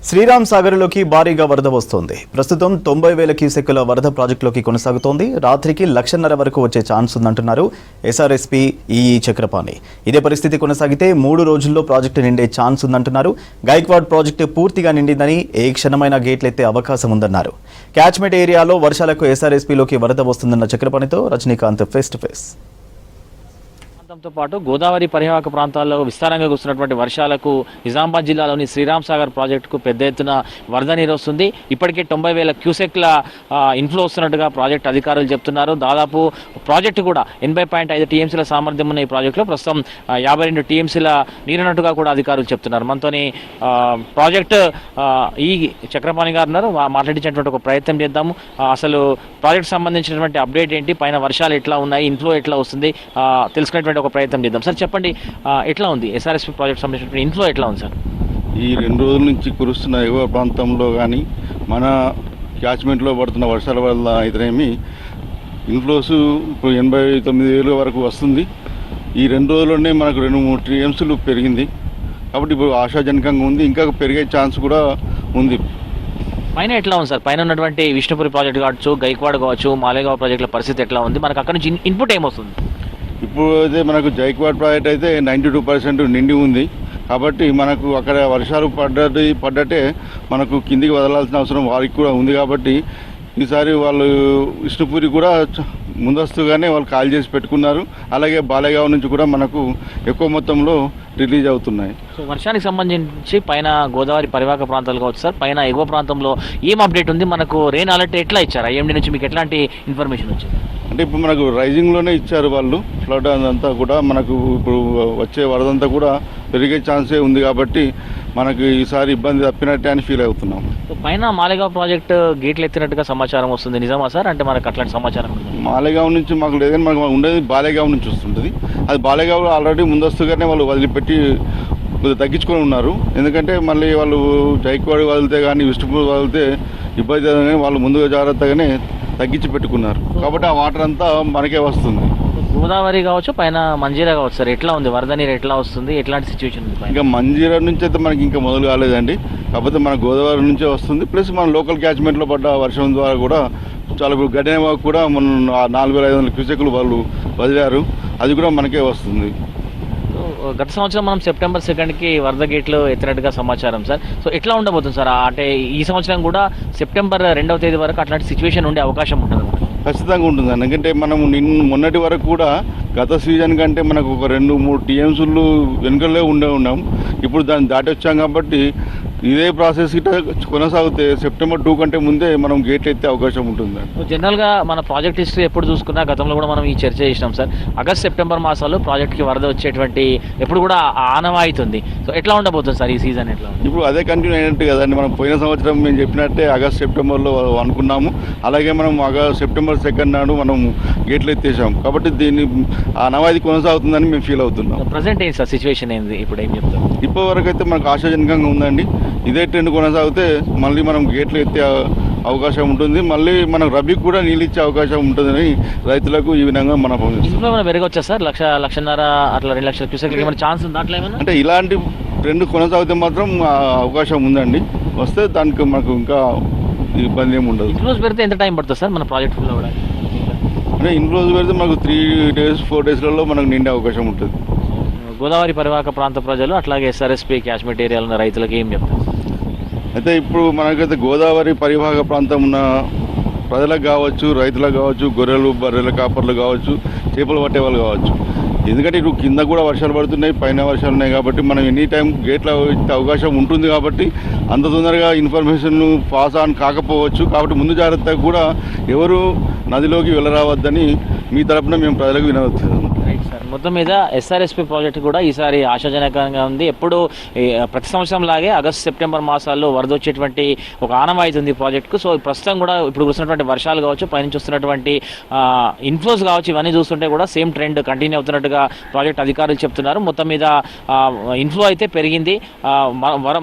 శ్రీరామ్ సాగర్లోకి భారీగా వరద వస్తోంది. ప్రస్తుతం 90,000 క్యూసెక్కుల వరద ప్రాజెక్టులోకి కొనసాగుతోంది. రాత్రికి 1,50,000 వరకు వచ్చే ఛాన్స్ ఉందంటున్నారు ఎస్ఆర్ఎస్పీ ఈఈ చక్రపాణి. ఇదే పరిస్థితి కొనసాగితే 3 రోజుల్లో ప్రాజెక్టు నిండే ఛాన్స్ ఉందంటున్నారు. గైక్వాడ్ ప్రాజెక్టు పూర్తిగా నిండిందని, ఏ క్షణమైనా గేట్లెత్తే అవకాశం ఉందన్నారు. క్యాచ్మెంట్ ఏరియాలో వర్షాలకు ఎస్ఆర్ఎస్పీలోకి వరద వస్తుందన్న చక్రపాణితో రజనీకాంత్ ఫేస్ టు ఫేస్. తో పాటు గోదావరి పరివాహక ప్రాంతాల్లో విస్తారంగా కురుస్తున్నటువంటి వర్షాలకు నిజామాబాద్ జిల్లాలోని శ్రీరామ్ సాగర్ ప్రాజెక్టుకు పెద్ద ఎత్తున వరద నీరు వస్తుంది. ఇప్పటికే 90,000 క్యూసెక్ల ఇన్ఫ్లో వస్తున్నట్టుగా ప్రాజెక్టు అధికారులు చెప్తున్నారు. దాదాపు ప్రాజెక్టు కూడా 80.5 టీఎంసీల సామర్థ్యం ఉన్న ఈ ప్రాజెక్టులో ప్రస్తుతం 52 టీఎంసీల నీరున్నట్టుగా కూడా అధికారులు చెప్తున్నారు. మనతోని ప్రాజెక్టు ఈ చక్రపాణి గారు ఉన్నారు. మాట్లాడించినటువంటి ఒక ప్రయత్నం చేద్దాము. అసలు ప్రాజెక్టు సంబంధించినటువంటి అప్డేట్ ఏంటి, పైన వర్షాలు ఎట్లా ఉన్నాయి, ఇన్ఫ్లో ఎట్లా వస్తుంది తెలుసుకునేటువంటి ఒక ప్రయత్నం చేద్దాం. సార్ చెప్పండి, ఎట్లా ఉంది ఎస్ఆర్ఎస్పీ ప్రాజెక్ట్ సంబంధించిన ఇన్ఫ్లో ఎట్లా ఉంది సార్? ఈ 2 రోజుల నుంచి కురుస్తున్న ఎగువ ప్రాంతంలో కానీ మన క్యాచ్మెంట్లో పడుతున్న వర్షాల వల్ల అయితేనేమి ఇన్ఫ్లోస్ ఇప్పుడు 89,000 వరకు వస్తుంది. ఈ 2 రోజుల్లోనే మనకు 2-3 టీఎంసీలు పెరిగింది. కాబట్టి ఇప్పుడు ఆశాజనకంగా ఉంది, ఇంకా పెరిగే ఛాన్స్ కూడా ఉంది. పైన ఎట్లా ఉంది సార్? పైన ఉన్నటువంటి విష్ణుపురి ప్రాజెక్ట్ కావచ్చు, గైక్వాడ్ కావచ్చు, మాలేగావ్ ప్రాజెక్టుల పరిస్థితి ఎట్లా ఉంది? మనకు అక్కడ నుంచి ఇన్పుట్ ఏమొస్తుంది? ఇప్పుడు అయితే మనకు జైక్వాడ్ ప్రాజెక్ట్ అయితే 92% నిండి ఉంది. కాబట్టి మనకు అక్కడ వర్షాలు పడ్డట్టే మనకు కిందికి వదలాల్సిన అవసరం వారికి కూడా ఉంది. కాబట్టి ఈసారి వాళ్ళు విష్ణుపురి కూడా ముందస్తుగానే వాళ్ళు కాల్ చేసి పెట్టుకున్నారు. అలాగే బాలేగావ్ నుంచి కూడా మనకు ఎక్కువ మొత్తంలో రిలీజ్ అవుతున్నాయి. సో వర్షానికి సంబంధించి పైన గోదావరి పరివాహక ప్రాంతాలు కావచ్చు సార్, పైన ఎగువ ప్రాంతంలో ఏం అప్డేట్ ఉంది? మనకు రెయిన్ అలర్ట్ ఎట్లా ఇచ్చారు? ఐఎండీ నుంచి మీకు ఎట్లాంటి ఇన్ఫర్మేషన్ వచ్చింది? అంటే ఇప్పుడు మనకు రైజింగ్లోనే ఇచ్చారు వాళ్ళు. ఫ్లడ్ అదంతా కూడా మనకు ఇప్పుడు వచ్చే వరదంతా కూడా పెరిగే ఛాన్సే ఉంది. కాబట్టి మనకు ఈసారి ఇబ్బంది తప్పినట్టే అని ఫీల్ అవుతున్నాం. పైన మాలేగావ్ ప్రాజెక్టు గేట్లు ఎత్తినట్టుగా సమాచారం వస్తుంది, నిజమా సార్? అంటే మనకు అట్లాంటి సమాచారం మాలేగావ్ నుంచి మాకు లేదని మనకు ఉండేది బాలేగావ్ నుంచి వస్తుంటుంది. అది బాలేగావ్ ఆల్రెడీ ముందస్తుగానే వాళ్ళు వదిలిపెట్టి కొద్దిగా తగ్గించుకొని ఉన్నారు. ఎందుకంటే మళ్ళీ వాళ్ళు జైక్వాడ్ వదిలితే కానీ విష్ణుపూర్ వదిలితే ఇబ్బంది అని వాళ్ళు ముందుగా జాగ్రత్తగానే తగ్గించి పెట్టుకున్నారు. కాబట్టి ఆ వాటర్ అంతా మనకే వస్తుంది. గోదావరి కావచ్చు, పైన మంజీరా కావచ్చు సార్, ఎట్లా ఉంది వరద నీరు? ఎట్లా వస్తుంది? ఎట్లాంటి సిచ్యువేషన్ ఉంది? ఇంకా మంజీరా నుంచి అయితే మనకి ఇంకా మొదలు కాలేదండి. కాకపోతే మన గోదావరి నుంచే వస్తుంది. ప్లస్ మన లోకల్ క్యాచ్మెంట్లో పడ్డ వర్షం ద్వారా కూడా చాలా ఇప్పుడు గడ్డెనవాకు కూడా మనం 4,500 క్యూసెక్లు వాళ్ళు వదిలారు. అది కూడా మనకే వస్తుంది. గత సంవత్సరం మనం సెప్టెంబర్ 2కి వరద గేట్లు ఎత్తినట్టుగా సమాచారం సార్. సో ఎట్లా ఉండబోతుంది సార్? అంటే ఈ సంవత్సరం కూడా సెప్టెంబర్ 2వ తేదీ వరకు అట్లాంటి సిచ్యువేషన్ ఉండే అవకాశం ఉంటుంది? ఖచ్చితంగా ఉంటుంది. ఎందుకంటే మనం మొన్నటి వరకు కూడా గత సీజన్ కంటే మనకు ఒక 2-3 టీఎంసీలు వెనుకలే ఉన్నాం. ఇప్పుడు దాన్ని దాటి వచ్చాం. కాబట్టి ఇదే ప్రాసెస్ గిట్ట కొనసాగితే సెప్టెంబర్ 2 కంటే ముందే మనం గేట్ ఎత్తే అవకాశం ఉంటుంది. జనరల్గా మన ప్రాజెక్ట్ హిస్టరీ ఎప్పుడు చూసుకున్నా గతంలో కూడా మనం ఈ చర్చ చేసినాం సార్. ఆగస్ట్ సెప్టెంబర్ మాసాల్లో ప్రాజెక్ట్కి వరద వచ్చేటువంటి ఎప్పుడు కూడా ఆనవాయితుంది. సో ఎట్లా ఉండబోతుంది సార్ ఈ సీజన్? ఎట్లా ఇప్పుడు అదే కంటిన్యూ అయినట్టు కదండి. మనం పోయిన సంవత్సరం మేము చెప్పినట్టే ఆగస్ట్ సెప్టెంబర్లో అనుకున్నాము. అలాగే మనం సెప్టెంబర్ 2 నాడు మనం గేట్లు ఎత్తేసాం. కాబట్టి దీన్ని ఆనవాయితీ కొనసాగుతుందని మేము ఫీల్ అవుతున్నాం. ప్రజెంట్ ఏంటి సార్ సిచ్యువేషన్ ఏంది? ఇప్పుడు ఏం చెప్తాం? ఇప్పటి వరకు అయితే మనకు ఆశాజనకంగా ఉందండి. ఇదే ట్రెండ్ కొనసాగితే మళ్ళీ మనం గేట్లు ఎత్తే అవకాశం ఉంటుంది. మళ్ళీ మనం రబీకి కూడా నీళ్ళు ఇచ్చే అవకాశం ఉంటుందని రైతులకు ఈ విధంగా మనం పెరగొచ్చా సార్? 1,00,000 అట్లా 2 లక్షల క్యూసెక్లకి ఏమైనా ఛాన్స్ ఉంది అట్లా ఏమైనా? అంటే ఇలాంటి ట్రెండ్ కొనసాగితే మాత్రం అవకాశం ఉందండి. వస్తే దానికి మనకు ఇంకా ఇబ్బంది ఏమి ఉండదు. ఇన్ఫ్లోస్ పెడితే ఎంత టైం పడుతుంది సార్ మన ప్రాజెక్ట్ ఫుల్ అవ్వడానికి? అంటే ఇన్ఫ్లోస్ పెడితే మనకు 3 days 4 daysలలో మనకు నిండే అవకాశం ఉంటుంది. గోదావరి పరివాహక ప్రాంత ప్రజలు అట్లాగే ఎస్ఆర్ఎస్పీ క్యాచ్మెంట్ ఏరియాలో ఉన్న రైతులకు ఏం చెప్తారు? అయితే ఇప్పుడు మనకైతే గోదావరి పరివాహక ప్రాంతం ఉన్న ప్రజలకు కావచ్చు, రైతులకు కావచ్చు, గొర్రెలు బర్రెల కాపర్లు కావచ్చు, చేపలు పట్టే వాళ్ళు కావచ్చు. ఎందుకంటే ఇప్పుడు కింద కూడా వర్షాలు పడుతున్నాయి, పైన వర్షాలు ఉన్నాయి. కాబట్టి మనం ఎనీ టైం గేట్ల అవకాశం ఉంటుంది. కాబట్టి అంత తొందరగా ఇన్ఫర్మేషన్ పాస్ ఆన్ కాకపోవచ్చు. కాబట్టి ముందు జాగ్రత్తగా కూడా ఎవరు నదిలోకి వెళ్ళరావద్దని మీ తరపున మేము ప్రజలకు వినవచ్చు. మొత్తం మీద ఎస్ఆర్ఎస్పీ ప్రాజెక్ట్ కూడా ఈసారి ఆశాజనకంగా ఉంది. ఎప్పుడు ప్రతి సంవత్సరం లాగే ఆగస్ట్ సెప్టెంబర్ మాసాల్లో వరద వచ్చేటువంటి ఒక ఆనవాయితీ ఉంది ప్రాజెక్టుకు. సో ప్రస్తుతం కూడా ఇప్పుడు కురుస్తున్నటువంటి వర్షాలు కావచ్చు, పైనుంచి వస్తున్నటువంటి ఇన్ఫ్లోస్ కావచ్చు, ఇవన్నీ చూస్తుంటే కూడా సేమ్ ట్రెండ్ కంటిన్యూ అవుతున్నట్టుగా ప్రాజెక్ట్ అధికారులు చెప్తున్నారు. మొత్తం మీద ఇన్ఫ్లో అయితే పెరిగింది.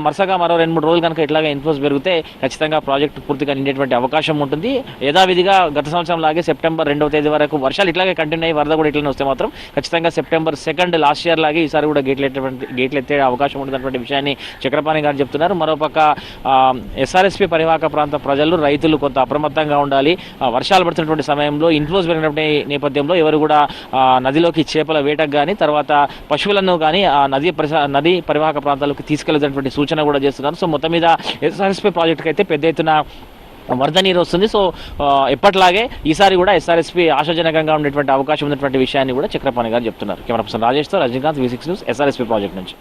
వరుసగా మరో 2-3 రోజులు కనుక ఇట్లాగా ఇన్ఫ్లోస్ పెరిగితే ఖచ్చితంగా ప్రాజెక్ట్ పూర్తిగా నిండేటువంటి అవకాశం ఉంటుంది. యథావిధిగా గత సంవత్సరం లాగే సెప్టెంబర్ 2వ తేదీ వరకు వర్షాలు ఇట్లాగే కంటిన్యూ అయ్యి వరద కూడా ఇట్లనే వస్తే మాత్రం ఖచ్చితంగా ఖచ్చితంగా సెప్టెంబర్ 2 లాస్ట్ ఇయర్ లాగే ఈసారి కూడా గేట్లు ఎత్తే అవకాశం ఉన్నటువంటి విషయాన్ని చక్రపాణి గారు చెప్తున్నారు. మరోపక్క ఎస్ఆర్ఎస్పీ పరివాహక ప్రాంత ప్రజలు రైతులు కొంత అప్రమత్తంగా ఉండాలి. వర్షాలు పడుతున్నటువంటి సమయంలో ఇన్ఫ్లోస్ పెరిగినటువంటి నేపథ్యంలో ఎవరు కూడా నదిలోకి చేపల వేటకు కానీ తర్వాత పశువులను కానీ ఆ నదీ పరివాహక ప్రాంతాలకు తీసుకెళ్లేటువంటి సూచన కూడా చేస్తున్నారు. సో మొత్తం మీద ఎస్ఆర్ఎస్పీ ప్రాజెక్టుకి అయితే పెద్ద ఎత్తున వరద నీరు వస్తుంది. సో ఎప్పట్లాగే ఈసారి కూడా ఎస్ఆర్ఎస్పీ ఆశాజనకంగా ఉండేటువంటి అవకాశం ఉన్నటువంటి విషయాన్ని కూడా చక్రపాణి గారు చెప్తున్నారు. కెమెరా పర్సన్ రాజేష్తో Rajinikanth, V6 news, SRSP project నుంచి.